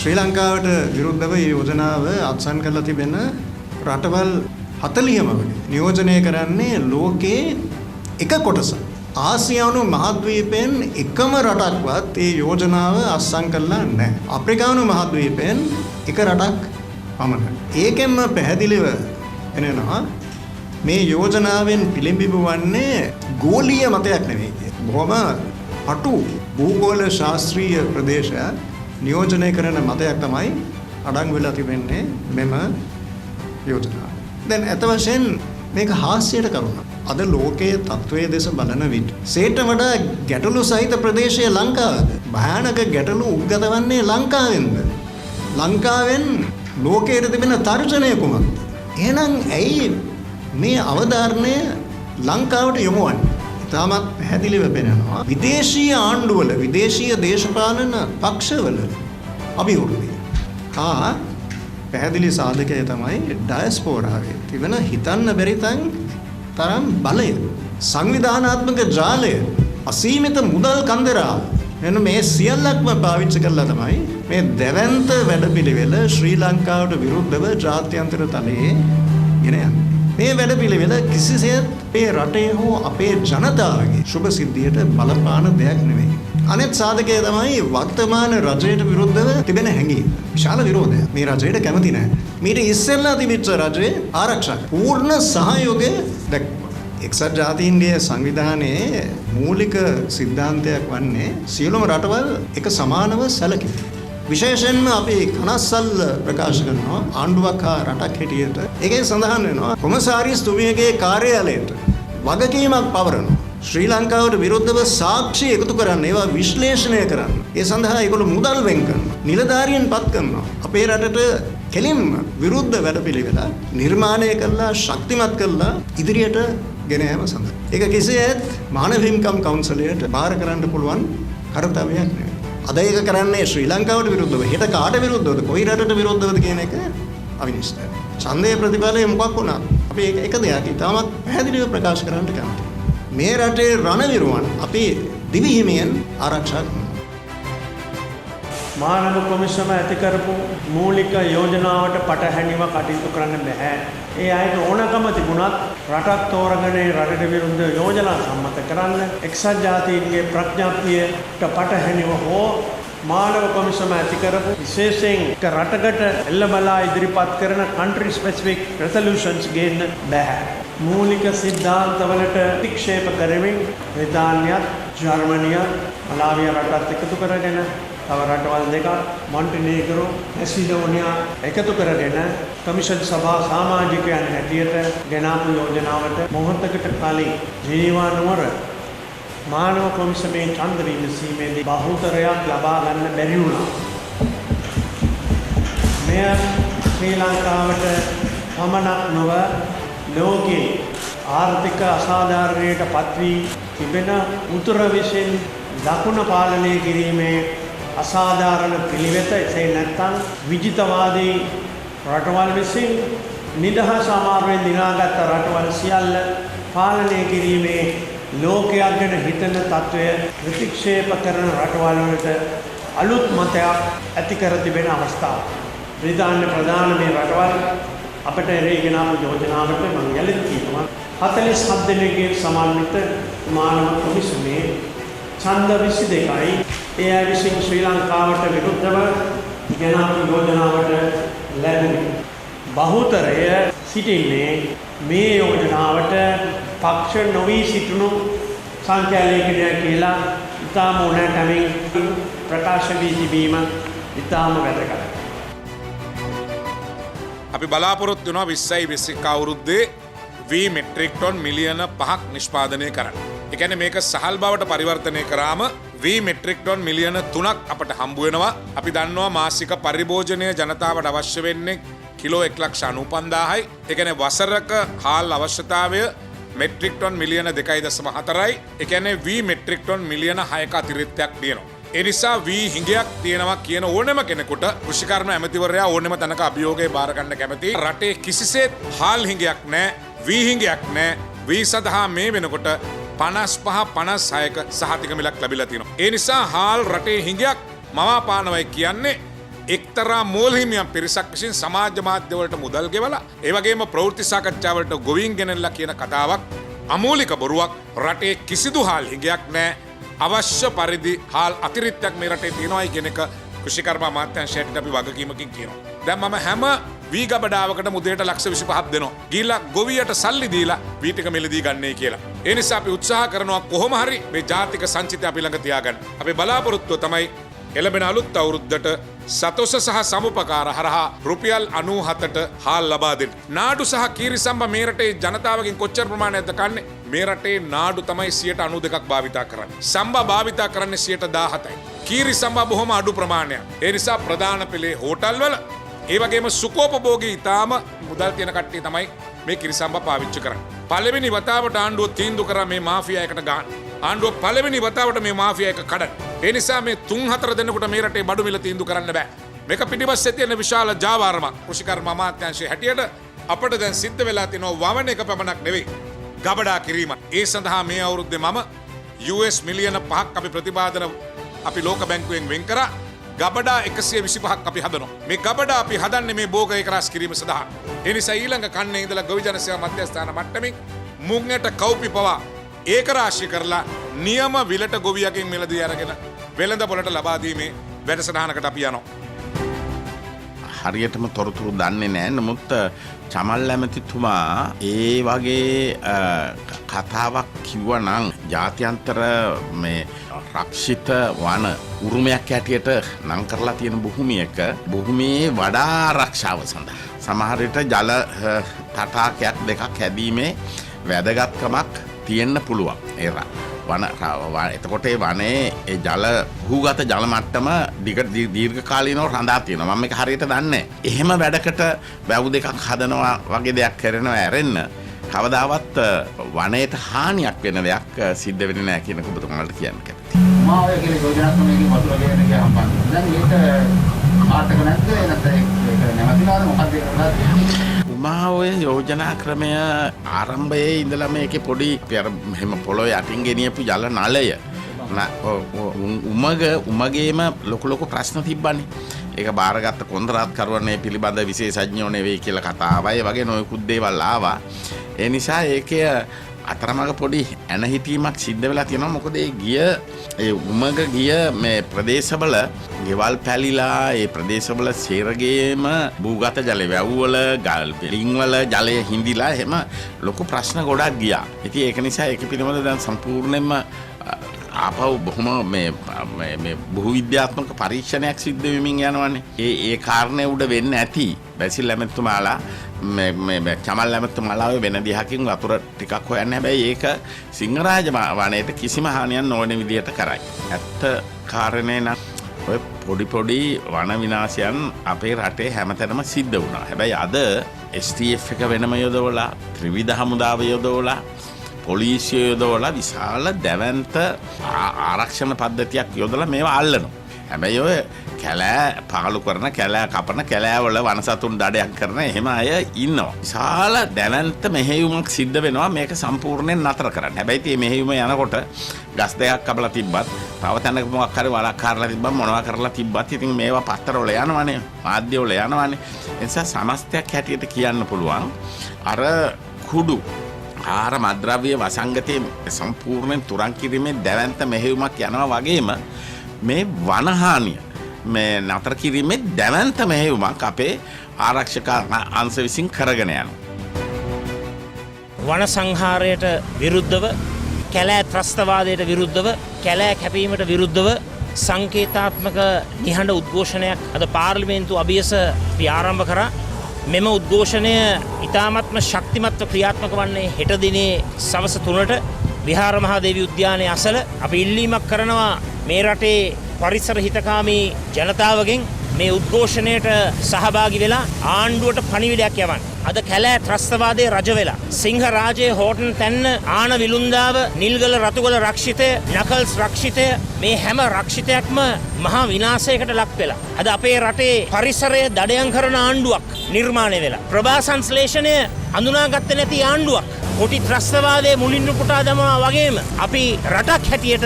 ශ්‍රී ලංකාවට විරුද්ධව මේ යෝජනාව අත්සන් කරලා තිබෙන රටවල් 40ම වගේ නියෝජනය කරන්නේ ලෝකයේ එක කොටසක්. ආසියානු මහද්වීපයෙන් එකම රටක්වත් මේ යෝජනාව අත්සන් කරලා නැහැ. අප්‍රිකානු මහද්වීපයෙන් එක රටක් පමණයි. ඒකෙන්ම පැහැදිලිව එනවා මේ යෝජනාවෙන් පිළිඹු වන්නේ ගෝලීය මතයක් නෙවෙයි. බොහොම අටු භූගෝල ශාස්ත්‍රීය ප්‍රදේශය නියෝජනය කරන මතයක් තමයි අඩංගු වෙලා තිබෙන්නේ මෙම යෝජනාව. දැන් අත වශයෙන් මේක හාස්‍යයට කරුණක්. අද ලෝකයේ තත්වයේ දෙස බලන විට සේට වඩා ගැටලු සහිත ප්‍රදේශය ලංකාවද? භයානක ගැටලු උද්ගත වන්නේ ලංකාවෙන්ද? ලංකාවෙන් ලෝකයට තිබෙන තර්ජනය කුමක්ද? එහෙනම් ඇයි මේ අවධාරණය ලංකාවට යොමු වන්නේ? තාමත් පැහැදිලිව පෙනෙනවා විදේශීය ආණ්ඩුවල විදේශීය දේශපාලන පක්ෂවල අභිවෘද්ධිය. පැහැදිලි සාධකය තමයි ඩයස්පෝරාවේ තිබෙන හිතන්න බැරි තරම් බලය, සංවිධානාත්මක ජාලය, අසීමිත මුදල් කන්දරාව. එන්න මේ සියල්ලක්ම පාවිච්චි කරලා තමයි මේ දැවැන්ත වැඩපිළිවෙල ශ්‍රී ලංකාවට විරුද්ධව ජාත්‍යන්තර තලයේ ගෙන යන්නේ. මේ වැඩපිළිවෙල කිසිසේත් අපේ රටේ හෝ අපේ ජනතාවගේ සුබ සිද්ධියට බලපාන දෙයක් නෙවෙයි. අනෙත් සාධකය තමයි වර්තමාන රජයට විරුද්ධව තිබෙන හැඟීම. විශාල විරෝධයක්. මේ රජයට කැමති නැහැ. මීට ඉස්සෙල්ලා තිබිච්ච රජයේ ආරක්ෂක පූර්ණ සහයෝගය දැක්වුවා. එක්සත් ජාතීන්ගේ සංවිධානයේ මූලික සිද්ධාන්තයක් වන්නේ සියලුම රටවල් එක සමානව සැලකීම. විශේෂයෙන්ම අපි කනස්සල් ප්‍රකාශ කරනවා ආණ්ඩුවක් හා රටක් හැටියට. ඒකේ සඳහන් වෙනවා කොමසාරිස්තුමියගේ කාර්යාලයට වගකීමක් පවරනවා. ශ්‍රී ලංකාවට විරුද්ධව සාක්ෂි එකතු කරන්න, ඒවා විශ්ලේෂණය කරන්න. ඒ සඳහා ඒගොල්ලෝ මුදල් වෙන් කරනවා. නිලධාරීන් පත් කරනවා. අපේ රටට කෙලින්ම විරුද්ධ වැඩපිළිවෙල නිර්මාණය කළා, ශක්තිමත් කළා ඉදිරියට ගෙන යාම සඳහා. ඒක කිසිසේත් මානව හිමිකම් කවුන්සිලයට බාර කරන්න පුළුවන් කර්තව්‍යයක් නෙවෙයි. අද ඒක කරන්නේ ශ්‍රී ලංකාවට විරුද්ධව, හෙට කාට විරුද්ධවද, කොයි රටට විරුද්ධවද කියන එක අවිනිශ්චිතයි. ඡන්දයේ ප්‍රතිඵලය මොකක් වුණත් අපි එක දෙයක් ඉතාමත් පැහැදිලිව ප්‍රකාශ කරන්න කැමතියි. මේ රටේ රණවිරුවන් අපි දිවිහිමියෙන් ආරක්ෂා කරනවා. මානව කොමිසම ඇති කරපු මූලික යෝජනාවට පටහැනිව කටයුතු කරන්න බෑ. ඒ අයට ඕනකම තිබුණත් රටක් තෝරගෙන රටට විරුද්ධ යෝජනා සම්මත කරන්න එක්සත් ජාතීන්ගේ ප්‍රඥාප්තියට පටහැනිව හෝ මානව කොමිසම ඇති කරපු විශේෂයෙන් එක රටකට එල්ලබලා ඉදිරිපත් කරන country specific resolutions ගේන්න බෑ. මූලික සිද්ධාන්තවලට ප්‍රතික්ෂේප කරමින් බ්‍රිතාන්‍යත්, ජර්මනියත්, මලාවිය රටත් එකතු කරගෙන තව රටවල් දෙකක් මොන්ටිනීග්‍රෝ, මැසිඩෝනියා එකතු කරගෙන කමිෂන් සභා සමාජිකයන් හැටියට ගෙනාපු යෝජනාවට මොහොතකට කලින් ජිනීවා නුවර මානව කොමිසමේ ඡන්ද විමසීමේදී බහුතරයක් ලබා ගන්න බැරි වුණා. මෙය ශ්‍රී ලංකාවට පමණක් නොව ලෝකයේ ආර්ථික අසාධාරණයට පත්වී තිබෙන උතුර විසින් දකුණ පාලනය කිරීමේ අසාධාරණ පිළිවෙත, එසේ නැත්නම් විජිතවාදී රටවල් විසින් නිදහස අමාරුවෙන් දිනාගත් රටවල් සියල්ල පාලනය කිරීමේ ලෝකයක් ගැන හිතන තත්වය ප්‍රතික්ෂේප කරන රටවල් වලට අලුත් මතයක් ඇති කර තිබෙන අවස්ථාව. බ්‍රිතාන්‍ය ප්‍රධාන මේ රටවල් අපට එරෙහිගෙන ආපු යෝජනාවට මම යලිත් කියනවා 47 දෙනෙකුගේ සමන්විත මානව කොමිසමේ ඡන්ද 22යි ඒ අය විසින් ශ්‍රී ලංකාවට විරුද්ධව ගෙනාපු යෝජනාවට ලැබුණේ. බහුතරය සිටින්නේ මේ යෝජනාවට පක්ෂ නොවී සිටිනු සංඛ්‍යාලේඛනය කියලා ඉතාම උණැටමින් ප්‍රකාශ වී තිබීම ඉතාම වැදගත්. අපි බලාපොරොත්තු වෙනවා 2021 අවුරුද්දේ වී මෙට්‍රික් ටොන් මිලියන 5ක් නිෂ්පාදනය කරන්න. ඒ කියන්නේ මේක සහල් බවට පරිවර්තනය කරාම වී මෙට්‍රික් ටොන් මිලියන 3ක් අපට හම්බ වෙනවා. අපි දන්නවා මාසික පරිභෝජනය ජනතාවට අවශ්‍ය වෙන්නේ කිලෝ 1,95,000යි. ඒ කියන්නේ වසරක හාල් අවශ්‍යතාවය මෙට්‍රික් ටොන් මිලියන 2.4යි. ඒ කියන්නේ වී මෙට්‍රික් ටොන් මිලියන 6ක අතිරික්තයක් තියෙනවා. එනිසා වී හිඟයක් තියෙනවා කියන ඕනෙම කෙනෙකුට කෘෂිකර්ම ඇමතිවරයා ඕනෙම තැනක අභියෝගය බාර ගන්න කැමති. රටේ කිසිසේත් හාල් හිඟයක් නැහැ, වී හිඟයක් නැහැ. වී සඳහා මේ වෙනකොට 55-56ක සහතික මිලක් ලැබිලා තියෙනවා. ඒ නිසා හාල් රටේ හිඟයක් මවාපානවයි කියන්නේ එක්තරා මූලහිමියන් පිරිසක් විසින් සමාජ මාධ්‍යවලට මුදල් ගෙවලා ඒ වගේම ප්‍රවෘත්ති සාකච්ඡාවලට ගොවීන් ගෙනල්ලා කියන කතාවක් අමූලික බොරුවක්. රටේ කිසිදු හාල් හිඟයක් නැහැ. අවශ්‍ය පරිදි හාල් අතිරික්තයක් මේ රටේ තියෙනවායි කියන එක කෘෂිකර්ම අමාත්‍යාංශයට අපි වගකීමකින් කියනවා. දැන් මම හැම වී ගබඩාවකට මුදලට ලක්ෂ 25ක් දෙනවා. ගිහිල්ලා ගොවියට සල්ලි දීලා වී ටික මිලදී ගන්නයි කියලා. ඒ නිසා අපි උත්සාහ කරනවා කොහොම හරි මේ ජාතික සංචිතය අපි ළඟ තියාගන්න. අපේ බලාපොරොත්තුව තමයි එළඹෙන අලුත් අවුරුද්දට සතොස සහ සමුපකාර හරහා රුපියල් 97ට හාල් ලබා දෙන්න. නාඩු සහ කීරිසම්බ මේ රටේ ජනතාවගෙන් කොච්චර ප්‍රමාණයක්ද කන්නේ? මේ රටේ නාඩු තමයි 92%ක් භාවිතා කරන්නේ. සම්බා භාවිතා කරන්නේ 17%යි. කීරිසම්බා බොහොම අඩු ප්‍රමාණයක්. ඒ නිසා ප්‍රධාන පෙළේ හෝටල්වල ඒ වගේම සුකෝපභෝගී ඊටාම මුදල් තියෙන කට්ටිය තමයි මේ කිරිසම්බා පාවිච්චි කරන්නේ. පළවෙනි වතාවට ආණ්ඩුව තීන්දුව කරා මේ මාෆියා එකට ගන්න. ආණ්ඩුව පළවෙනි වතාවට මේ මාෆියා එක කඩන. ඒ නිසා මේ 3-4 දෙනෙකුට මේ රටේ බඩු මිල තීන්දුව කරන්න බෑ. මේක පිටිපස්සේ තියෙන විශාල ජාවාරමක්. කෘෂිකර්ම අමාත්‍යාංශයේ හැටියට අපිට දැන් සිද්ධ වෙලා තියෙනවා වවන එක පමණක් නෙවෙයි. ගබඩා කිරීම. ඒ සඳහා මේ අවුරුද්දේ මම US මිලියන 5ක් අපි ප්‍රතිපාදන අපි ලෝක බැංකුවෙන් වෙන් කරා. ගබඩා 125ක් අපි හදනවා. මේ ගබඩා අපි හදන්නේ මේ භෝග ඒක රාශි කිරීම සඳහා. ඒ නිසා ඊළඟ කන්නේ ඉඳලා ගොවි ජන සේවා මධ්‍යස්ථාන මට්ටමින් මුංගට කව්පි පවා ඒක රාශි කරලා නියම විලට ගොවියකින් මිලදී අරගෙන වෙළඳ පොළට ලබා දීමේ වැඩසටහනකට අපි යනවා. හරියටම තොරතුරු දන්නේ නැහැ. නමුත් චමල් ඇමතිතුමා ඒ වගේ කතාවක් කිව්වනම් ජාත්‍යන්තර මේ රක්ෂිත වන උරුමයක් හැටියට නම් කරලා තියෙන භූමියේ වඩා ආරක්ෂාව සඳහා සමහර විට ජල තටාකයක් දෙකක් හැදීමේ වැදගත්කමක් තියෙන්න පුළුවන්. ඒ එතකොට ඒ වනේ ඒ ජල භූගත ජල මට්ටම දීර්ඝ කාලීනව රඳා තියෙනවා. මම මේක හරියට දන්නේ නැහැ. එහෙම වැඩකට වැව් දෙකක් හදනවා වගේ දෙයක් කරනවා ඇරෙන්න කවදාවත් වනයේට හානියක් වෙන දෙයක් සිද්ධ වෙන්නේ නැහැ කියන ඔබතුමාලට කියන්න කැමතියි. මා ඔය කියන යෝජනාත්මකයෙන් වතුර ගෙන්න ගියාම පස්සේ දැන් මේක ආර්ථික නැද්ද නැත්නම් ඒක නැවතිලාද මොකක්ද කරන්නේ? උමා ඔය යෝජනා ක්‍රමය ආරම්භයේ ඉඳලා මේකේ පොඩි මෙහෙම පොළොව යටින් ගෙනියපු ජල නලය උමගේම ලොකු ප්‍රශ්න තිබ්බනේ. ඒක බාරගත්ත කොන්ත්‍රාත්කරුවන් මේ පිළිබඳ විශේෂඥයෝ නෙවෙයි කියලා කතාවයි වගේ නොයෙකුත් දේවල් ආවා. ඒ නිසා ඒකේ අතරමඟ පොඩි ඇනහිටීමක් සිද්ධ වෙලා තියෙනවා. මොකද ඒ උමග ගිය මේ ප්‍රදේශවල ගෙවල් පැලිලා ඒ ප්‍රදේශවල සේරගේම භූගත ජලය වැව්වල ගල් පිළින්වල ජලය හිඳිලා එහෙම ලොකු ප්‍රශ්න ගොඩක් ගියා. ඉතින් ඒක නිසා ඒක පිළිබඳව දැන් සම්පූර්ණයෙන්ම ආපහු බොහොම මේ බහු විද්‍යාත්මක පරීක්ෂණයක් සිද්ධ වෙමින් යනවානේ. ඒ කාරණේ උඩ වෙන්න ඇති. බැසිල් ඇමතුමාලා මේ චමල් ඇමතුමාලා වෙන දිහකින් වතුර ටිකක් හොයන්න. හැබැයි ඒක සිංහරාජ වනයේට කිසිම හානියක් නොවන විදියට කරයි. ඇත්ත කාරණේ නම් ඔය පොඩි වන විනාශයන් අපේ රටේ හැමතැනම සිද්ධ වුණා. හැබැයි අද STF එක වෙනම යොදවලා ත්‍රිවිධ හමුදාව යොදවලා පොලිසිය යොදවලා විශාල දැවැන්ත ආරක්ෂණ පද්ධතියක් යොදලා මේවා අල්ලනවා. හැබැයි ඔය කැලෑ පාලු කරන කැලෑ කපන කැලෑවල වනසතුන් දඩයක් කරන එහෙම අය ඉන්නවා. විශාල දැවැන්ත මෙහෙයුමක් සිද්ධ වෙනවා මේක සම්පූර්ණයෙන් නතර කරන්න. හැබැයි මේ මෙහෙයුම යනකොට ගස් දෙකක් කපලා තිබ්බත් තව තැනක මොකක් හරි වලක් කරලා තිබ්බම මොනවා කරලා තිබ්බත් ඉතින් මේවා පත්තරවල යනවනේ මාධ්‍යවල යනවනේ. ඒ නිසා සමස්තයක් හැටියට කියන්න පුළුවන් අර කුඩු ආහාර මද්‍රව්‍ය වසංගතයේ සම්පූර්ණයෙන් තුරන් කිරීමේ දැවැන්ත මෙහෙයුමක් යනවා වගේම මේ වනහානිය මේ නතර කිරීමේ දැවැන්ත මෙහෙයුමක් අපේ ආරක්ෂක අංශ විසින් කරගෙන යනවා. වන සංහාරයට විරුද්ධව කැලෑ ත්‍රස්තවාදයට විරුද්ධව කැලෑ කැපීමට විරුද්ධව සංකේතාත්මක නිහඬ උද්ඝෝෂණයක් අද පාර්ලිමේන්තු අභියස ආරම්භ කරා. මෙම උද්ඝෝෂණය ඉතාමත්ම ශක්තිමත්ව ක්‍රියාත්මක වන්නේ හෙට දිනේ සවස 3ට විහාර මහදේවී උද්‍යානයේ අසල අපි ඉල්ලීමක් කරනවා මේ රටේ පරිසර හිතකාමී ජනතාවගෙන් මේ උද්ඝෝෂණයට සහභාගී වෙලා ආණ්ඩුවට පණිවිඩයක් යවන්න. අද කැලෑ ත්‍රස්තවාදයේ රජ වෙලා සිංහ රාජයේ හෝටන් තැන්න ආන විලුන්දාව නිල්ගල රතුගල රක්ෂිතය නකල්ස් රක්ෂිතය මේ හැම රක්ෂිතයක්ම මහා විනාශයකට ලක් වෙලා. අද අපේ රටේ පරිසරය දඩයම් කරන ආණ්ඩුවක් නිර්මාණය වෙලා. ප්‍රභා සංශ්ලේෂණය අඳුනාගත්තේ නැති ආණ්ඩුවක්. කොටි ත්‍රස්තවාදයේ මුලින්ම පුටා දමනවා වගේම අපි රටක් හැටියට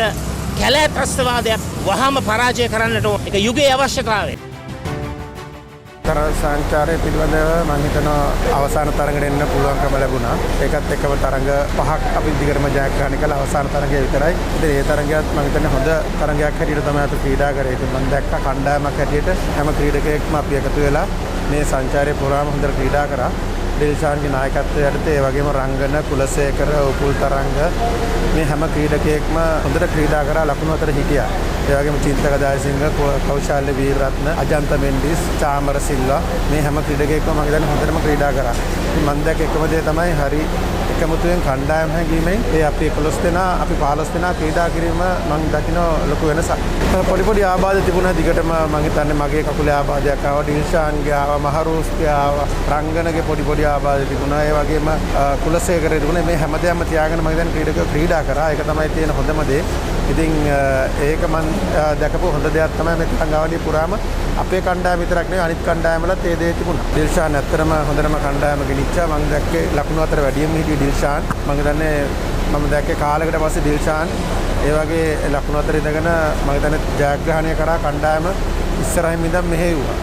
කැලෑ ත්‍රස්තවාදයක් වහාම පරාජය කරන්නට ඒක යුගයේ අවශ්‍යතාවය. තරංග සංචාරය පිළිබඳව මම හිතනවා අවසාන තරඟට එන්න පුළුවන්කම ලැබුණා. ඒකත් එක්කම තරඟ පහක් අපි දිගටම ජයග්‍රහණය කළා. අවසාන තරඟය විතරයි. ඉතින් ඒ තරඟයත් මම හිතන්නේ හොඳ තරඟයක් හැටියට තමයි අපි ක්‍රීඩා කරේ. ඉතින් මම දැක්කා කණ්ඩායමක් හැටියට හැම ක්‍රීඩකයෙක්ම අපි එකතු වෙලා මේ සංචාරය පුරාම හොඳට ක්‍රීඩා කරා. ඩිල්ෂාන්ගේ නායකත්වය යටතේ ඒ වගේම රංගන කුලසේකර උපුල් තරංග මේ හැම ක්‍රීඩකයෙක්ම හොඳට ක්‍රීඩා කරා ලකුණු අතර හිටියා. ඒ වගේම චින්තක දායසිංහ කෞශාල්‍ය වීරරත්න අජන්ත මෙන්ඩිස් චාමර සිල්වා මේ හැම ක්‍රීඩකයෙක්ම මම හිතන්නේ හොඳටම ක්‍රීඩා කරා. ඉතින් මම දැක්ක එකම දේ තමයි හරි එකමුතුවෙන් කණ්ඩායම හැංගීමෙන් ඒ අපි 11 දෙනා අපි 15 දෙනා ක්‍රීඩා කිරීම මම දකින්න ලොකු වෙනසක්. පොඩි ආබාධ තිබුණා දිගටම මම හිතන්නේ මගේ කකුලේ ආබාධයක් ආවා ඩිල්ෂාන්ගේ ආවා මහරෝස්ගේ ආවා රංගනගේ පොඩි ආබාධ තිබුණා. ඒ වගේම කුලසේකරේ තිබුණා. මේ හැමදේම තියාගෙන මම හිතන්නේ ක්‍රීඩකයෝ ක්‍රීඩා කරා. ඒක තමයි තියෙන හොඳම දේ. ඉතින් ඒක මම දැකපු හොඳ දෙයක් තමයි මේ තරඟාවලිය පුරාම අපේ කණ්ඩායම විතරක් නෙවෙයි අනිත් කණ්ඩායම්වලත් ඒ දේ තිබුණා. ඩිල්ෂාන් ඇත්තටම හොඳටම කණ්ඩායම ගෙනිච්චා. මම දැක්කේ ලකුණු අතර වැඩියෙන් හිටියේ ඩිල්ෂාන්. මම හිතන්නේ මම දැක්කේ කාලයකට පස්සේ ඩිල්ෂාන් ඒ වගේ ලකුණු අතර ඉඳගෙන මම හිතන්නේ ජයග්‍රහණය කරා කණ්ඩායම ඉස්සරහින් ඉඳන් මෙහෙයුවා.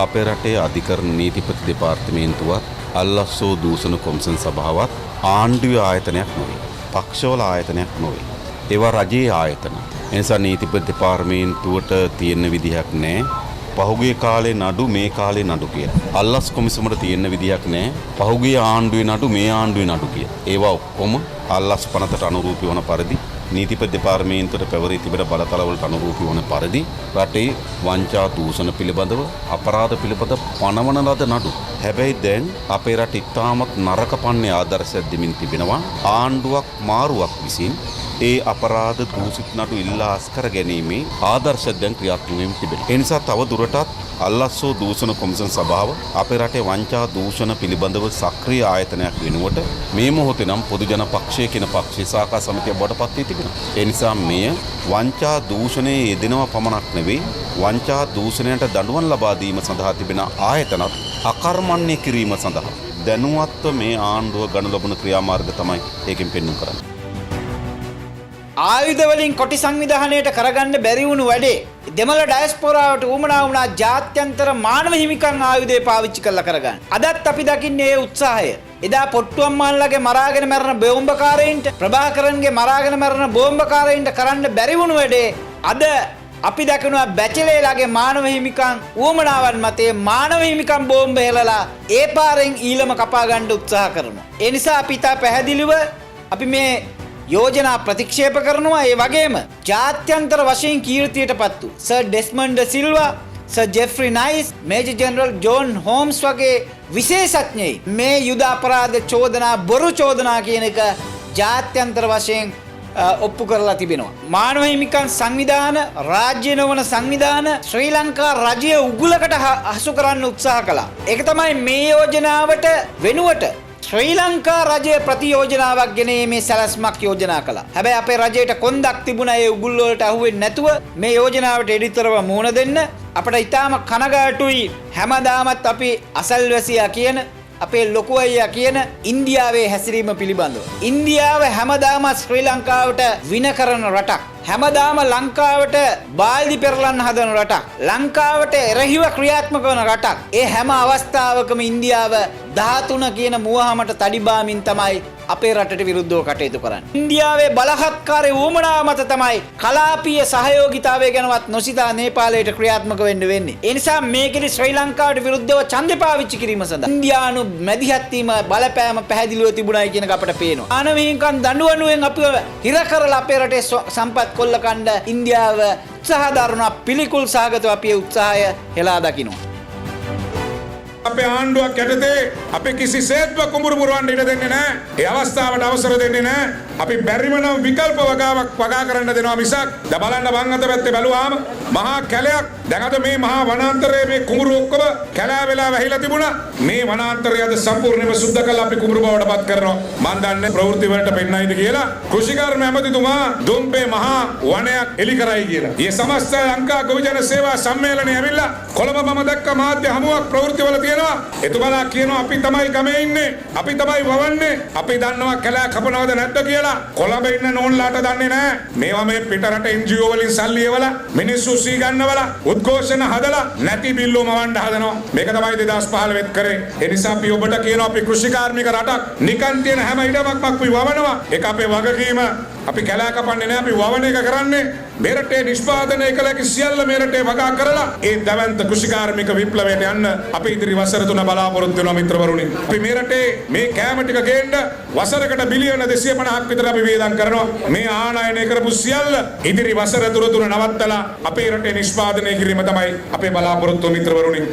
අපේ රටේ අධිකරණ නීතිපති දෙපාර්තමේන්තුවත් අල්ලස්සෝ දූෂණ කොමිෂන් සභාවත් ආණ්ඩුවේ ආයතනයක් නොවේ. පක්ෂවල ආයතනයක් නොවේ. ඒවා රජයේ ආයතන. ඒ නිසා නීතිපති දෙපාර්තමේන්තුවට තියෙන විදිහක් නැහැ. පහුගිය කාලේ නඩු මේ කාලේ නඩු කියලා. අල්ලස් කොමිසමට තියෙන විදිහක් නැහැ. පහුගිය ආණ්ඩුවේ නඩු මේ ආණ්ඩුවේ නඩු කියලා. ඒවා ඔක්කොම අල්ලස් පනතට අනුරූපී වන පරිදි නීතිපති දෙපාර්තමේන්තුවට පැවරී තිබෙන බලතලවලට අනුරූපී වන පරිදි රටේ වංචා දූෂණ පිළිබඳව අපරාධ පිළිබඳ පනවන ලද නඩු. හැබැයි දැන් අපේ රට ඉතාමත් නරක පන්නේ ආදර්ශයක් දෙමින් තිබෙනවා. ආණ්ඩුවක් මාරුවක් විසින් ඒ අපරාධ දූෂිත නඩු ඉල්ලා අස්කර ගැනීමේ ආදර්ශයක් දැන් ක්‍රියාත්මක වෙමින් තිබෙනවා. ඒ නිසා තව දුරටත් අල්ලස්සෝ දූෂණ කොමිෂන් සභාව අපේ රටේ වංචා දූෂණ පිළිබඳව සක්‍රීය ආයතනයක් වෙනුවට මේ මොහොතේ නම් පොදු ජන පක්ෂය කියන පක්ෂේ සාකා සමිතිය බවට පත් වී තිබෙනවා. ඒ නිසා මෙය වංචා දූෂණයේ යෙදෙනවා පමණක් නෙවෙයි වංචා දූෂණයට දඬුවම් ලබා දීම සඳහා තිබෙන ආයතනත් අකර්මණ්‍ය කිරීම සඳහා දැනුවත්ව මේ ආණ්ඩුව ගනු ලබන ක්‍රියාමාර්ග තමයි ඒකෙන් පෙන්වන්න කරන්නේ. ආයුධ වලින් කොටි සංවිධානයට කරගන්න බැරි වුණු වැඩේ දෙමළ ඩයස්පෝරාවට උමනා වුණා ජාත්‍යන්තර මානව හිමිකම් ආයුධය පාවිච්චි කරලා කරගන්න. අදත් අපි දකින්නේ ඒ උත්සාහය. එදා පොට්ටුවම්මාන්ලගේ මරාගෙන මැරෙන බෝම්බකාරයින්ට ප්‍රභාකරන්ගේ මරාගෙන මැරෙන බෝම්බකාරයින්ට කරන්න බැරි වුණු වැඩේ අද අපි දකිනවා බැචලේලාගේ මානව හිමිකම් උවමනාවන් මතේ මානව හිමිකම් බෝම්බ හෙලලා ඒ පාරෙන් ඊළම කපා ගන්න උත්සාහ කරනවා. ඒ නිසා අපි තා පැහැදිලිව අපි මේ යෝජනා ප්‍රතික්ෂේප කරනවා. ඒ වගේම ජාත්‍යන්තර වශයෙන් කීර්තියටපත් වූ Sir Desmond Silva, Sir Geoffrey Nice, Major General John Holmes වගේ විශේෂඥයින් මේ යුද අපරාධ චෝදනා බොරු චෝදනා කියන එක ජාත්‍යන්තර වශයෙන් ඔප්පු කරලා තිබෙනවා. මානව හිමිකම් සංවිධාන රාජ්‍ය නොවන සංවිධාන ශ්‍රී ලංකා රජය උගුලකට හසු කරන්න උත්සාහ කළා. ඒක තමයි මේ යෝජනාවට වෙනුවට ශ්‍රී ලංකා රජයේ ප්‍රතියෝජනාවක් ගෙනීමේ සැලැස්මක් යෝජනා කළා. හැබැයි අපේ රජයට කොන්දක් තිබුණා ඒ උගුල් වලට අහුවෙන්නේ නැතුව මේ යෝජනාවට එඩිතරව මුහුණ දෙන්න. අපිට ඊටාම කනගාටුයි හැමදාමත් අපි අසල්වැසියා කියන අපේ ලොකු අයියා කියන ඉන්දියාවේ හැසිරීම පිළිබඳව. ඉන්දියාව හැමදාම ශ්‍රී ලංකාවට වින කරන රටක්. හැමදාම ලංකාවට බාල්දි පෙරලන්න හදන රටක්. ලංකාවට එරෙහිව ක්‍රියාත්මක වන රටක්. ඒ හැම අවස්ථාවකම ඉන්දියාව 13 කියන මුවහමට තඩිබාමින් තමයි අපේ රටට විරුද්ධව කටයුතු කරන්නේ. ඉන්දියාවේ බලහත්කාරී වුමනාව මත තමයි කලාපීය සහයෝගීතාවය ගැනවත් නොසිතා නේපාලයට ක්‍රියාත්මක වෙන්න වෙන්නේ. ඒ නිසා මේකෙදි ශ්‍රී ලංකාවට විරුද්ධව ඡන්දය පාවිච්චි කිරීම සඳහා ඉන්දියානු මැදිහත් වීම බලපෑම පැහැදිලිව තිබුණායි කියන එක අපට පේනවා. මානව හිමිකම් දඬුවනුවෙන් අපිව හිර කරලා අපේ රටේ සම්පත් කොල්ල කණ්ඩ ඉන්දියාව උත්සාහ දරන පිළිකුල් සහගතව අපි උත්සාහය හෙලා දකිනවා. අපේ ආණ්ඩුවක් යටතේ අපි කිසිසේත්ම කුඹුරු මුරවන්න ඉඩ දෙන්නේ නැහැ. ඒ අවස්ථාවට අවසර දෙන්නේ නැහැ. අපි බැරිම නම් විකල්ප වගාවක් වගා කරන්න දෙනවා මිසක් ද බලන්න වංගත පැත්තේ බැලුවාම මහා කැලයක් දැන් අද මේ මහා වනාන්තරයේ මේ කුඹුරු ඔක්කොම කැලෑ වෙලා වැහිලා තිබුණා. මේ වනාන්තරය අද සම්පූර්ණයෙන්ම සුද්ධ කරලා අපි කුඹුරු බවට පත් කරනවා. මම දන්නේ ප්‍රවෘත්ති වලට පෙන්නයිද කියලා. කෘෂිකර්ම ඇමතිතුමා දුම්බේ මහා වනයක් එලි කරයි කියලා. මේ සමස්ත ලංකා ගොවිජන සේවා සම්මේලනයේ ඇවිල්ලා කොළඹ මම දැක්ක මාධ්‍ය හමුවක් ප්‍රවෘත්ති වල තියෙනවා. එතුමාලා කියනවා අපි තමයි ගමේ ඉන්නේ. අපි තමයි වවන්නේ. අපි දන්නවා කැලෑ කපනවද නැද්ද කියලා. කොළඹ ඉන්න නෝන්ලාට දන්නේ නැහැ. මේවා මේ පිටරට NGO වලින් සල්ලි එවලා මිනිස්සු සී ගන්නවලා උද්ඝෝෂණ හදලා නැති බිල්ලෝ මවන්න හදනවා. මේක තමයි 2015 කරේ. ඒ නිසා අපි ඔබට කියනවා අපි කෘෂිකාර්මික රටක්. නිකන් තියෙන හැම ඉඩමක්ම අපි වවනවා. ඒක අපේ වගකීම. අපි කැලෑ කපන්නේ නැහැ. අපි වවන එක කරන්නේ. මේ රටේ නිෂ්පාදනය කළ හැකි සියල්ල මේ රටේ වගා කරලා ඒ දැවැන්ත කෘෂිකාර්මික විප්ලවයට යන්න අපි ඉදිරි වසර 3 බලාපොරොත්තු වෙනවා මිත්‍රවරුනි. අපි මේ රටේ මේ කෑම ටික ගේන්න වසරකට බිලියන 250ක් විතර අපි වේදම් කරනවා. මේ ආනයනය කරපු සියල්ල ඉදිරි වසර 3 නවත්තලා අපේ රටේ නිෂ්පාදනය කිරීම තමයි අපේ බලාපොරොත්තුව මිත්‍රවරුනි.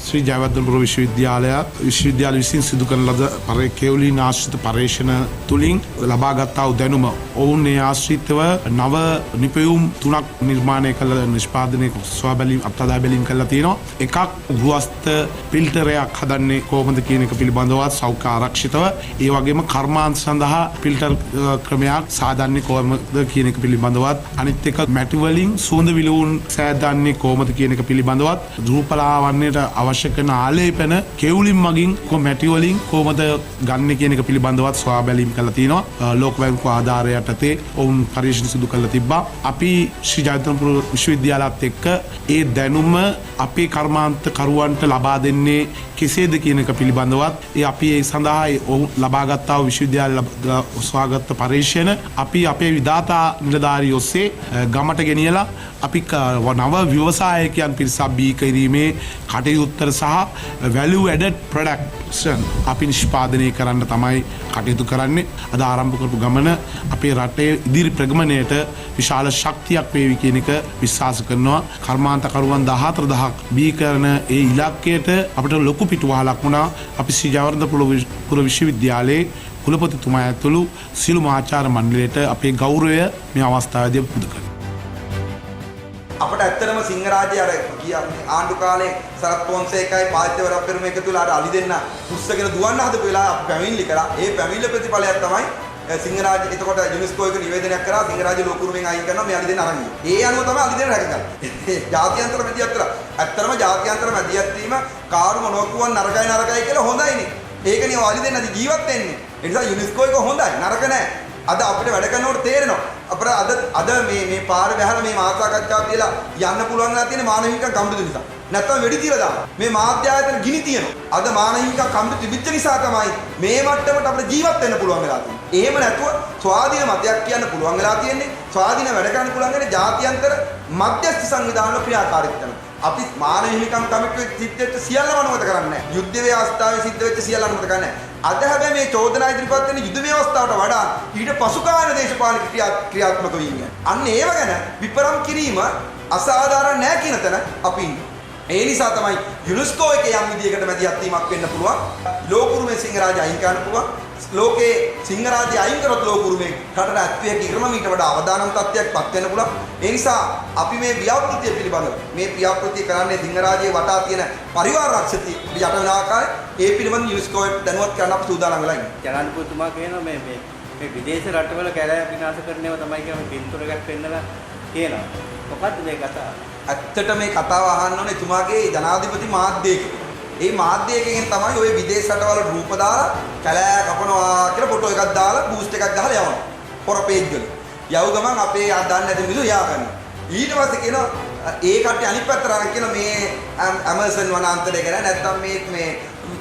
ශ්‍රී ජයවර්ධනපුර විශ්වවිද්‍යාල විසින් සිදු කරන ලද කෙවුලින් ආශ්‍රිත පර්යේෂණ තුලින් ලබාගත්තා වූ දැනුම ඔවුන් ඒ ආශ්‍රිතව නව නිපැයුම් 3ක් නිර්මාණය කළ නිෂ්පාදනය සොයා බැලීම් අත්දැක බැලීම් කරලා තියෙනවා. එකක් ගෘහස්ත ෆිල්ටරයක් හදන්නේ කොහොමද කියන එක පිළිබඳවත් සෞඛ්‍ය ආරක්ෂිතව, ඒ වගේම කර්මාන්ත සඳහා ෆිල්ටර් ක්‍රමයක් සාදන්නේ කොහොමද කියන එක පිළිබඳවත්, අනිත් එක මැටි වලින් සුවඳ විලවුන් සෑදන්නේ කොහොමද කියන එක පිළිබඳවත්, ධූපලාවන්‍යයට අවශ්‍ය කරන ආලේපන කෙවුලින් මගින් මැටි වලින් කොහොමද ගන්න කියන එක පිළිබඳවත් සොයා බැලීම් කරලා තිනවා. ලෝක බැංකුව ආධාරය යටතේ ඔවුන් පරීක්ෂණ සිදු කරලා තිබ්බා. අපි ශ්‍රී ජයවර්ධනපුර විශ්වවිද්‍යාලයත් එක්ක ඒ දැනුම අපේ කර්මාන්ත කරුවන්ට ලබා දෙන්නේ කෙසේද කියන එක පිළිබඳවත් අපි ඒ සඳහා ලබාගත්තා වූ විශ්වවිද්‍යාල සොයාගත්ත පරීක්ෂණ අපි අපේ විධාතා නිලධාරී ඔස්සේ ගමට ගෙනියලා අපි නව ව්‍යවසායකයන් පිරිසක් බී කිරීමේ කටයුත්තර සහ value added production අපි නිෂ්පාදනය කරන්න තමයි කටයුතු කරන්නේ. අද ආරම්භ කරපු ගමන අපේ රටේ ඉදිරි ප්‍රගමනයට විශාල ශක්තියක් වේවි කියන එක විශ්වාස කරනවා. කර්මාන්තකරුවන් 14000ක් බී කරන ඒ ඉලක්කයට අපිට ලොකු පිටුවහලක් වුණා. අපි ශ්‍රී ජයවර්ධනපුර විශ්වවිද්‍යාලයේ කුලපතිතුමා ඇතුළු සියලු ආචාර්ය මණ්ඩලයට අපේ ගෞරවය මේ අවස්ථාවේදී පුද කරනවා. අපිට ඇත්තටම සිංහරාජය අර කියන්නේ ආණ්ඩු කාලේ සරත් පොන්සේකයි පාත්‍යවරක් පෙරම එකතු වෙලා අර අලි දෙන්න උස්සගෙන දුවන්න හදපු වෙලාව අපි පැමිණිලි කරා. ඒ පැමිණිලි ප්‍රතිඵලයක් තමයි සිංහරාජය. එතකොට යුනෙස්කෝ එක නිවේදනයක් කරා සිංහරාජය ලෝකුරුමෙන් අයින් කරනවා මේ අලි දෙන්න අරන් ගියා. ඒ අනුව තමයි අලි දෙන්න රැකගන්නේ. ජාත්‍යන්තර මැදිහත් කරා. ඇත්තටම ජාත්‍යන්තර මැදිහත් වීම කාරුම නොකුවන් නරකයි කියලා හොඳයිනේ. ඒකනේ අලි දෙන්න ජීවත් වෙන්නේ. ඒ නිසා යුනෙස්කෝ එක හොඳයි නරක නෑ. අද අපිට වැඩ කරනකොට තේරෙනවා අපිට අද මේ පාර වැහලා මේ මාතෘකාකච්ඡාව තියලා යන්න පුළුවන් නම් තියෙන මානවික කම්බුදු නිසා. නැත්තම් වෙඩි තියලා දානවා. මේ මාධ්‍ය ආයතන ගිනි තියනවා. අද මානවික කම්බුදු තිබිච්ච නිසා තමයි මේ මට්ටමට අපිට ජීවත් වෙන්න පුළුවන් වෙලා තියෙන්නේ. එහෙම නැතුව ස්වාධීන මතයක් කියන්න පුළුවන් වෙලා තියෙන්නේ. ස්වාධීන වැඩ කරන්න පුළුවන් වෙන්නේ ජාත්‍යන්තර මධ්‍යස්ථ සංවිධානවල ක්‍රියාකාරීත්වය. අපි මානව හිමිකම් කමිටුවේ සිද්ධ සියල්ලම අනුමත කරන්නේ නැහැ. යුද්ධ ව්‍යවස්ථාවේ සිද්ධ වෙච්ච සියල්ල අනුමත කරන්නේ නැහැ. අද හැබැයි මේ චෝදනා ඉදිරිපත් වෙන යුද්ධ ව්‍යවස්ථාවට වඩා ඊට පසුකාලීන දේශපාලන ක්‍රියාත්මක වීම. අන්න ඒව ගැන විපරම් කිරීම අසාධාරණ නැහැ කියන තැන අපි ඉන්නේ. ඒ නිසා තමයි යුනෙස්කෝ එකේ යම් විදියකට මැදිහත් වීමක් වෙන්න පුළුවන්. ලෝකුරුමේ සිංහරාජය අයින් කරන්න පුළුවන්. ලෝකේ සිංහරාජය අයින් කරොත් ලෝකුරුමේ රටට ඇත්විය කිරම ඊට වඩා අවදානම් තත්ත්වයක්පත් වෙන්න පුළුවන්. ඒ නිසා අපි මේ ව්‍යාපෘතිය පිළිබඳව මේ ව්‍යාපෘතිය කරන්නේ සිංහරාජයේ වටා තියෙන පරිවාර රක්ෂිතී යට වෙන ආකාරය ඒ පිළිබඳව යුනෙස්කෝට දැනුවත් කරන්න අපි සූදානම් වෙලා ඉන්නේ. ජනාධිපතිතුමා කියනවා මේ විදේශ රටවල කැලෑ විනාශ කරනව තමයි කියන පින්තූරයක් පෙන්නලා කියනවා. මොකද්ද මේ කතාව? ඇත්තට මේ කතාව අහන්න ඕනේ එතුමාගේ ජනාධිපති මාධ්‍යයක. ඒ මාධ්‍යයකින් තමයි ওই විදේශ රටවල රූප දාලා කැලෑ කපනවා කියලා ෆොටෝ එකක් දාලා බූස්ට් එකක් ගහලා යවනවා. පොර පේජ් වල. යව ගමන් අපේ දන්නේ නැති මිනිස්සු යා කරනවා. ඊට පස්සේ කියනවා ඒ කට්ටිය අනිත් පැත්තට අරන් කියන මේ ඇමසන් වනාන්තරය ගැන නැත්තම් මේ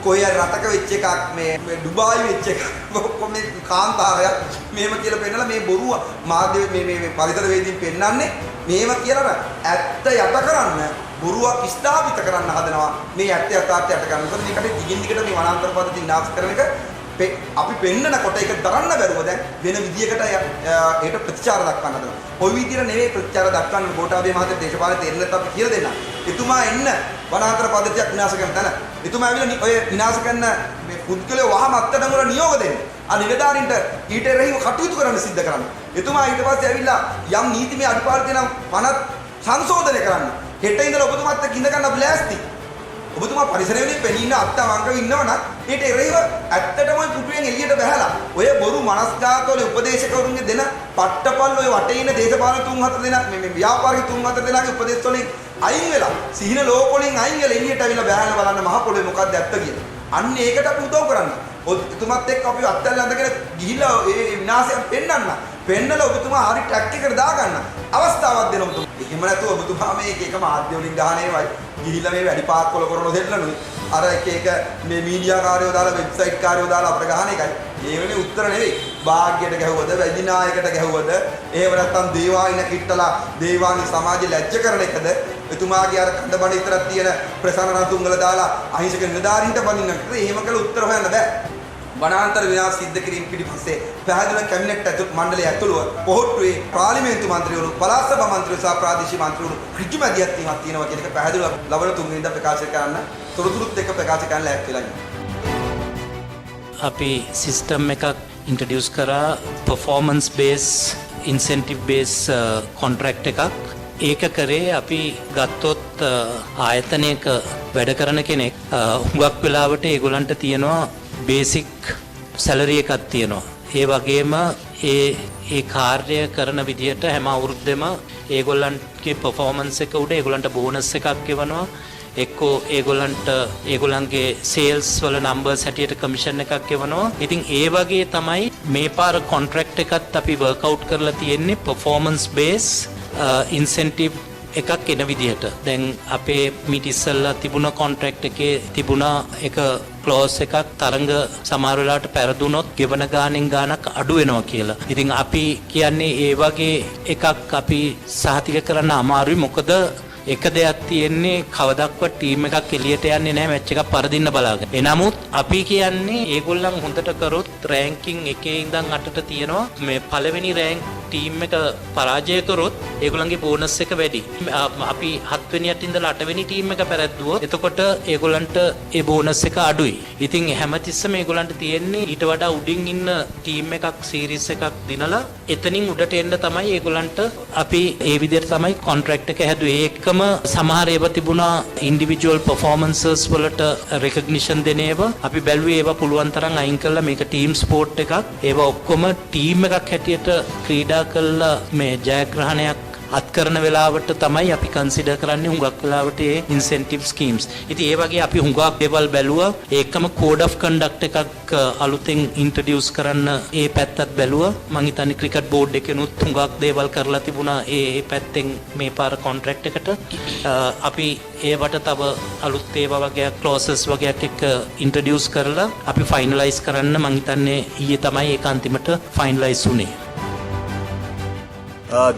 කොයි රටක වෙච්ච එකක් මේ ඩුබායි වෙච්ච එකක් ඔක්කොම මේ කාන්තාරයක් මේව කියලා පෙන්නලා මේ බොරුව මාධ්‍ය මේ පරිසරවේදීන් පෙන්නන්නේ මේව කියලා ඇත්ත යට කරන්න බොරුවක් ස්ථාපිත කරන්න හදනවා මේ ඇත්ත යථාර්ථය යට කරන්න. මොකද මේකට දිගින් දිගට මේ වනාන්තර පද්ධති විනාශ කරන එක අපි පෙන්නනකොට ඒක දරන්න බැරුව දැන් වෙන විදියකට ඒකට ප්‍රතිචාර දක්වන්න හදනවා. ওই විදියට නෙවෙයි ප්‍රතිචාර දක්වන්න ගෝඨාභය මහත්තයා දේශපාලන තේරෙන්නත් අපි කියලා දෙන්නා. එතුමා එන්න වනාන්තර පද්ධතියක් විනාශ කරන තැන. එතුමා ඇවිල්ලා ඔය විනාශ කරන මේ පුද්ගලයෝ වහම අත්අඩංගුවට නියෝග දෙන්න. නිලධාරීන්ට ඊට එරෙහිව කටයුතු කරන්න සිද්ධ කරන්න. එතුමා ඊට පස්සේ ඇවිල්ලා යම් නීතිමය අඩුපාඩු තියෙනම් පනත් සංශෝධනය කරන්න. හෙට ඉඳලා ඔබතුමාත් එක්ක ඉඳ ගන්න අපි ලෑස්ති. ඔබතුමා පරිසරය වලින් පෙනී ඉන්න අත්තවංකව ඉන්නවනම් ඊට එරෙහිව ඇත්තටම පුටුවෙන් එළියට බහැලා ඔය බොරු මනස්ගාතවල උපදේශකවරුන්ගේ දෙන පට්ටපල් ඔය වටේ ඉන්න දේශපාලන 3-4 දෙනා මේ ව්‍යාපාරික 3-4 දෙනාගේ උපදේශ වලින් අයින් වෙලා සිහින ලෝක වලින් අයින් වෙලා එළියට අවිලා බහැලා බලන්න මහ පොළොවේ මොකක්ද ඇත්ත කියලා. අන්න ඒකට අපි උදව් කරන්න. ඔබතුමාත් එක්ක අපි අත්හැරලා අඳගෙන ගිහිල්ලා ඒ විනාශයන් පෙන්වන්න. පෙන්නලා ඔබතුමා හරි ට්‍රැක් එකට දාගන්න අවස්ථාවක් දෙන්න ඔබතුමා. එහෙම නැතුව ඔබතුමා මේ එක මාධ්‍ය වලින් ගහන ඒවයි ගිහිල්ලා මේ වැඩි පාක් කොල කරන දෙන්නලුයි. අර එක මේ මීඩියා කාර්යෝ දාලා වෙබ්සයිට් කාර්යෝ දාලා අපිට ගහන එකයි. ඒ වෙලේ උත්තර නෙවෙයි. භාග්‍යයට ගැහුවද, වැදිනායකට ගැහුවද, එහෙම නැත්නම් දේවායින කිට්ටලා දේවානි සමාජය ලැජ්ජ කරන එකද? එතුමාගේ අර කඳබඩ විතරක් තියෙන ප්‍රසන්න රතුංගල දාලා අහිංසක නිලධාරීන්ට බඳින්නට එහෙම කළ උත්තර හොයන්න බෑ. වනාන්තර විනාශ සිද්ධ කිරීම පිටිපස්සේ පැහැදිලිව කැබිනට් ඇතුළු මණ්ඩලය ඇතුළුව පොහොට්ටුවේ පාර්ලිමේන්තු මන්ත්‍රීවරු, පළාත් සභා මන්ත්‍රීවරු සහ ප්‍රාදේශීය මන්ත්‍රීවරු ඍජු මැදිහත් වීමක් තියෙනවා කියන එක පැහැදිලිව ලබන 3 වෙනිදා ප්‍රකාශ කරන්න තොරතුරුත් එක්ක ප්‍රකාශ කරන්න ලෑස්ති වෙලා ඉන්නවා. අපි සිස්ටම් එකක් ඉන්ට්‍රොඩියුස් කරා performance based incentive based contract එකක්. ඒක කරේ අපි ගත්තොත් ආයතනයක වැඩ කරන කෙනෙක් හුඟක් වෙලාවට ඒගොල්ලන්ට තියෙනවා බේසික් සැලරි එකක් තියෙනවා. ඒ වගේම ඒ කාර්ය කරන විදිහට හැම අවුරුද්දෙම ඒගොල්ලන්ගේ performance එක උඩ ඒගොල්ලන්ට බෝනස් එකක් ගෙවනවා. එක්කෝ ඒගොල්ලන්ගේ සේල්ස් වල නම්බර්ස් හැටියට කමිෂන් එකක් ගෙවනවා. ඉතින් ඒ වගේ තමයි මේ පාර කොන්ට්‍රැක්ට් එකත් අපි වර්ක් අවුට් කරලා තියෙන්නේ performance base incentive එකක් එන විදිහට. දැන් අපේ මීට ඉස්සෙල්ලා තිබුණ කොන්ට්‍රැක්ට් එකේ තිබුණ එක ක්ලෝස් එකක් තරඟ සමහර වෙලාවට පෙරදුනොත් ගෙවන ගානෙන් ගානක් අඩු වෙනවා කියලා. ඉතින් අපි කියන්නේ ඒ වගේ එකක් අපි සහතික කරන්න අමාරුයි. මොකද එක දෙයක් තියෙන්නේ කවදක්වත් ටීම් එකක් එළියට යන්නේ නැහැ මැච් එකක් පරදින්න බලාගෙන. එනමුත් අපි කියන්නේ ඒගොල්ලන් හොඳට කරොත් රෑන්කින් 1 ඉඳන් 8ට තියෙනවා. මේ පළවෙනි රෑන්ක් ටීම් එක පරාජය කරොත් ඒගොල්ලන්ගේ බෝනස් එක වැඩි. අපි 7 වෙනියට ඉඳලා 8 වෙනි ටීම් එක පෙරද්දුවොත් එතකොට ඒගොල්ලන්ට ඒ බෝනස් එක අඩුයි. ඉතින් හැමතිස්සෙම ඒගොල්ලන්ට තියෙන්නේ ඊට වඩා උඩින් ඉන්න ටීම් එකක් සීරීස් එකක් දිනලා එතනින් උඩට එන්න තමයි ඒගොල්ලන්ට අපි ඒ විදිහට තමයි කොන්ට්‍රැක්ට් එක හැදුවේ. ඒකම සමහර ඒවා තිබුණා ඉන්ඩිවිජුවල් පර්ෆෝමන්සස් වලට රෙකග්නිෂන් දෙන ඒවා. අපි බැලුවේ ඒවා පුළුවන් තරම් අයින් කරලා මේක ටීම් ස්පෝර්ට් එකක්. ඒවා ඔක්කොම ටීම් එකක් හැටියට ක්‍රීඩා කළා මේ ජයග්‍රහණයක් අත් කරන වෙලාවට තමයි අපි කන්සිඩර් කරන්නේ හුඟක් වෙලාවට ඒ ඉන්සෙන්ටිව් ස්කීම්ස්. ඉතින් ඒ වගේ අපි හුඟක් දේවල් බැලුවා. ඒකම කෝඩ් ඔෆ් කන්ඩක්ට් එකක් අලුතෙන් ඉන්ට්‍රොඩියුස් කරන්න ඒ පැත්තත් බැලුවා. මම හිතන්නේ ක්‍රිකට් බෝඩ් එකෙනුත් හුඟක් දේවල් කරලා තිබුණා ඒ පැත්තෙන් මේ පාර කොන්ට්‍රැක්ට් එකට. අපි ඒවට තව අලුත් ඒවා වගේ ක්ලෝසස් වගේ එකක් ඉන්ට්‍රොඩියුස් කරලා අපි ෆයිනලයිස් කරන්න මම හිතන්නේ ඊයේ තමයි ඒක අන්තිමට ෆයිනලයිස් වුණේ.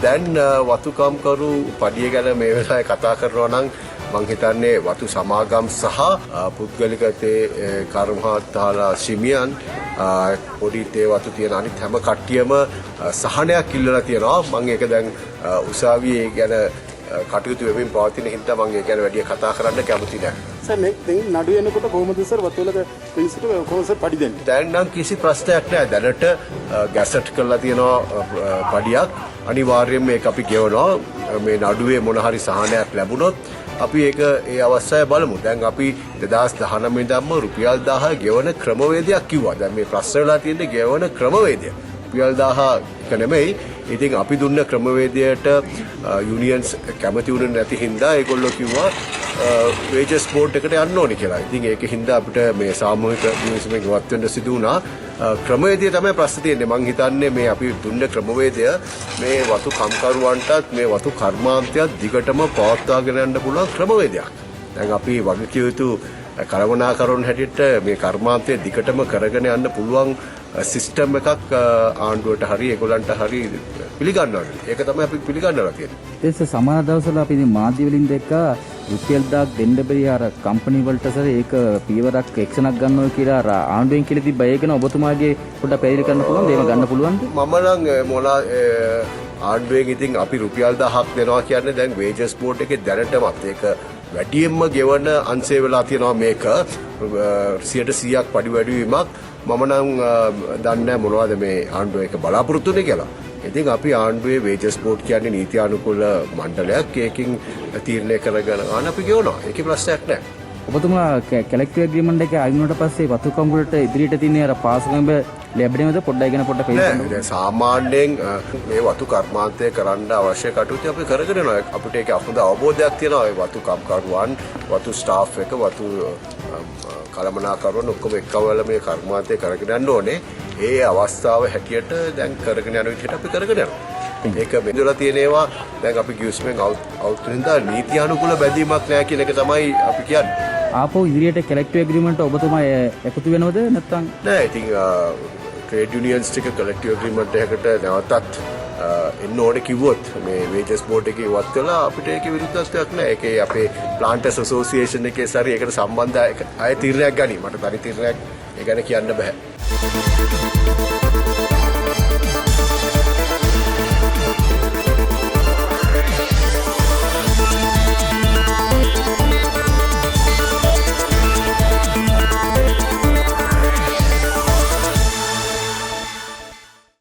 දැන් වතුකම්කරු පඩිය ගැන මේ වෙලාවේ කතා කරනවා නම් මං හිතන්නේ වතු සමාගම් සහ පුද්ගලික තේ කර්මහත්තාලා සිමියන් පොඩි තේ වතු තියෙන අනිත් හැම කට්ටියම සහනයක් ඉල්ලලා තියෙනවා. මං ඒක දැන් උසාවියේ ගැන කටයුතු වෙමින් පවතින හින්දා මං ඒ ගැන වැඩි කතා කරන්න කැමති නැහැ. සර් මේ දැන් නඩු වෙනකොට කොහොමද සර් වතුවලක පිළිසිට කොහොමද සර් පඩි දෙන්නේ? දැන් නම් කිසි ප්‍රශ්නයක් නැහැ. දැනට ගැසට් කරලා තියෙනවා පඩියක්. අනිවාර්යයෙන්ම මේක අපි ගෙවනවා. මේ නඩුවේ මොන හරි සහනයක් ලැබුණොත් අපි ඒක ඒ අවස්ථාවේ බලමු. දැන් අපි 2019 ඉඳන්ම රුපියල් 1000 ගෙවන ක්‍රමවේදයක් කිව්වා. දැන් මේ ප්‍රශ්න වෙලා තියෙන්නේ ගෙවන ක්‍රමවේදය. රුපියල් 1000 එක නෙමෙයි. ඉතින් අපි දුන්න ක්‍රමවේදයට යුනියන්ස් කැමති වුණේ නැති හින්දා ඒගොල්ලෝ කිව්වා වේජස් බෝඩ් එකට යන්න ඕනේ කියලා. ඉතින් ඒක හින්දා අපිට මේ සාමූහික නිවසෙන් ගෙවත් වෙන්න සිදු වුණා. ක්‍රමවේදය තමයි ප්‍රශ්න තියෙන්නේ. මං හිතන්නේ මේ අපි දුන්න ක්‍රමවේදය මේ වතු කම්කරුවන්ටත් මේ වතු කර්මාන්තයත් දිගටම පවත්වාගෙන යන්න පුළුවන් ක්‍රමවේදයක්. දැන් අපි වගකිය යුතු කළමනාකරුවන් හැටියට මේ කර්මාන්තය දිගටම කරගෙන යන්න පුළුවන් සිස්ටම් එකක් ආණ්ඩුවට හරි ඒගොල්ලන්ට හරි පිළිගන්නවා. ඒක තමයි අපි පිළිගන්නවා කියන්නේ. ඒස සමාන දවස්වල අපි ඉතින් මාධ්‍ය වලින් දැක්කා රුපියල් 1000ක් දෙන්න බැරි අර කම්පැනි වලට සර ඒක පියවරක් එක්ෂණක් ගන්නවා කියලා අර ආණ්ඩුවෙන් කියලා තිබ්බා. ඒක න ඔබතුමාගේ පොඩ්ඩක් පැහැදිලි කරන්න පුළුවන්ද? ඒක ගන්න පුළුවන්ද? මම නම් මොනවා ආණ්ඩුවෙන් ඉතින් අපි රුපියල් 1000ක් දෙනවා කියන්නේ දැන් වේජස් බෝඩ් එකේ දැනටමත් ඒක වැඩියෙන්ම ගෙවන අංශය වෙලා තියෙනවා මේක 100%ක් පඩි වැඩිවීමක්. මම නම් දන්නේ මොනවද මේ ආණ්ඩුව එක බලාපොරොත්තු වෙන්නේ කියලා. ඉතින් අපි ආණ්ඩුවේ වේජස් බෝඩ් කියන්නේ නීතියානුකූල මණ්ඩලයක්. ඒකින් තීරණය කරගෙන අපි ගෙවනවා. ඒකේ ප්‍රශ්නයක් නැහැ. ඔබතුමා කැලෙක්ටිව් ඇග්‍රීමන්ට් එකේ අයිනුනට පස්සේ වතු කම්බුලට ඉදිරියට තියෙන අර පාසුකම්බ ලැබෙනවද පොඩ්ඩයි ගැන පොඩ්ඩක් නෑ දැන් සාමාන්‍යයෙන් මේ වතු කර්මාන්තය කරන්න අවශ්‍ය කටයුතු අපි කරගෙන යනවා. අපිට ඒක හොඳ අවබෝධයක් තියෙනවා. ඒ වතු කම්කරුවන්, වතු ස්ටාෆ් එක, වතු කළමනාකරුවන් ඔක්කොම එක්කවල මේ කර්මාන්තය කරගෙන යන්න ඕනේ. ඒ අවස්ථාව හැටියට දැන් කරගෙන යන විදිහට අපි කරගෙන යනවා. ඒක මෙදලා තියෙන ඒවා දැන් අපි ගිවිස්මෙන් අවුත් වෙනදා නීතියානුකූල බැඳීමක් නැහැ කියන එක තමයි අපි කියන්නේ. ආපහු ඉදිරියට කැලෙක්ටිව් ඇග්‍රීමන්ට් ඔබතුමා එකතු වෙනවද නැත්නම් නෑ ඉතින් ට්‍රේඩ් යුනියන්ස් ටික කලෙක්ටිව් ඇග්‍රීමන්ට් එකකට නැවතත් එන්න ඕනේ කිව්වොත් මේ වේජස් බෝඩ් එකේ ඉවත් කළා අපිට ඒකේ විරුද්ධත්වයක් නෑ. ඒකේ අපේ ප්ලාන්ටර්ස් ඇසෝසියේෂන් එකේ සරි ඒකට සම්බන්ධ අය තීරණයක් ගනි. මට තනි තීරණයක් ඒ ගැන කියන්න බෑ.